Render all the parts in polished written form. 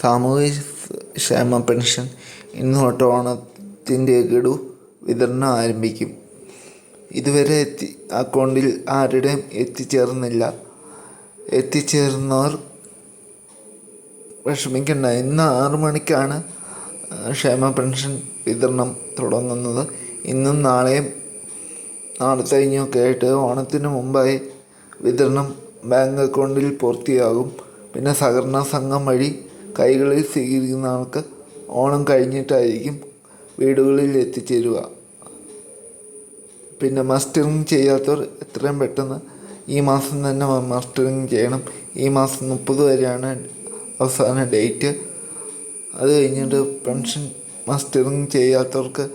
സാമൂഹ്യ ക്ഷേമ പെൻഷൻ ഇന്ന് തൊട്ട് ഓണത്തിൻ്റെ ഗഡു വിതരണം ആരംഭിക്കും. ഇതുവരെ അക്കൗണ്ടിൽ ആരുടെയും എത്തിച്ചേർന്നില്ല. എത്തിച്ചേർന്നവർ വിഷമിക്കേണ്ട. ഇന്ന് 6 മണിക്കാണ് ക്ഷേമ പെൻഷൻ വിതരണം തുടങ്ങുന്നത്. ഇന്നും നാളെയും നാളത്തെ കഴിഞ്ഞൊക്കെ ആയിട്ട് ഓണത്തിന് മുമ്പായി വിതരണം ബാങ്ക് അക്കൗണ്ടിൽ പൂർത്തിയാകും. പിന്നെ സഹകരണ സംഘം വഴി കൈകളിൽ സ്വീകരിക്കുന്ന ആൾക്ക് ഓണം കഴിഞ്ഞിട്ടായിരിക്കും വീടുകളിൽ എത്തിച്ചേരുക. പിന്നെ മസ്റ്ററിങ് ചെയ്യാത്തവർ എത്രയും പെട്ടെന്ന് ഈ മാസം തന്നെ മസ്റ്ററിങ് ചെയ്യണം. ഈ മാസം 30 വരെയാണ് അവസാന ഡേറ്റ്. അത് കഴിഞ്ഞിട്ട് പെൻഷൻ മസ്റ്ററിങ് ചെയ്യാത്തവർക്ക്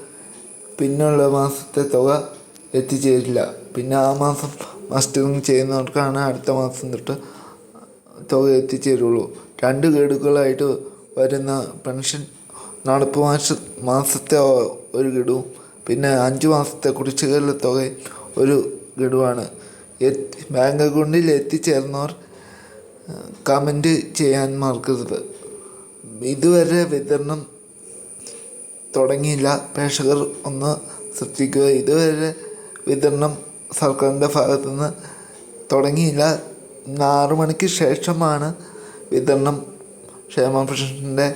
പിന്നുള്ള മാസത്തെ തുക എത്തിച്ചേരില്ല. പിന്നെ ആ മാസം മസ്റ്ററിങ് ചെയ്യുന്നവർക്കാണ് അടുത്ത മാസം തൊട്ട് തുക എത്തിച്ചേരുള്ളൂ. 2 ഗഡുക്കളായിട്ട് വരുന്ന പെൻഷൻ നടപ്പ് മാസത്തെ ഒരു ഗഡുവും പിന്നെ 5 മാസത്തെ കുടിശ്ശികയിലെ തുക ഒരു ഗഡുവാണ്. ബാങ്ക് അക്കൗണ്ടിൽ എത്തിച്ചേർന്നവർ കമൻറ്റ് ചെയ്യാൻ മറക്കരുത്. ഇതുവരെ വിതരണം തുടങ്ങിയില്ല. പ്രേക്ഷകർ ഒന്ന് ശ്രദ്ധിക്കുക. ഇതുവരെ വിതരണം സർക്കാരിൻ്റെ ഭാഗത്തുനിന്ന് തുടങ്ങിയില്ല. 6 മണിക്ക് ശേഷമാണ് വിതരണം ക്ഷേമ പെൻഷൻ്റെ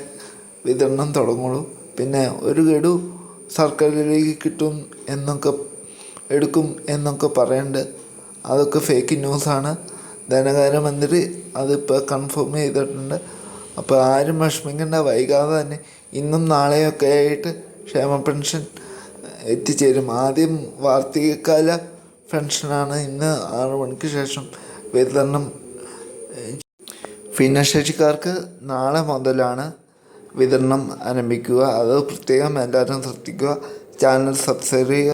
വിതരണം തുടങ്ങുള്ളൂ. പിന്നെ ഒരു ഗഡു സർക്കാരിലേക്ക് എടുക്കും എന്നൊക്കെ പറയുന്നുണ്ട്. അതൊക്കെ ഫേക്ക് ന്യൂസാണ്. ധനകാര്യമന്ത്രി അതിപ്പോൾ കൺഫേം ചെയ്തിട്ടുണ്ട്. അപ്പോൾ ആരും വിഷമിക്കേണ്ട. വൈകാതെ തന്നെ ഇന്നും നാളെയൊക്കെ ആയിട്ട് ക്ഷേമ പെൻഷൻ എത്തിച്ചേരും. ആദ്യം വാർഷികകാല പെൻഷനാണ് ഇന്ന് 6 മണിക്ക് ശേഷം വിതരണം. ഭിന്നശേഷിക്കാർക്ക് നാളെ മുതലാണ് വിതരണം ആരംഭിക്കുക. അത് പ്രത്യേകം എല്ലാവരും ശ്രദ്ധിക്കുക. ചാനൽ സബ്സ്ക്രൈബ് ചെയ്യുക.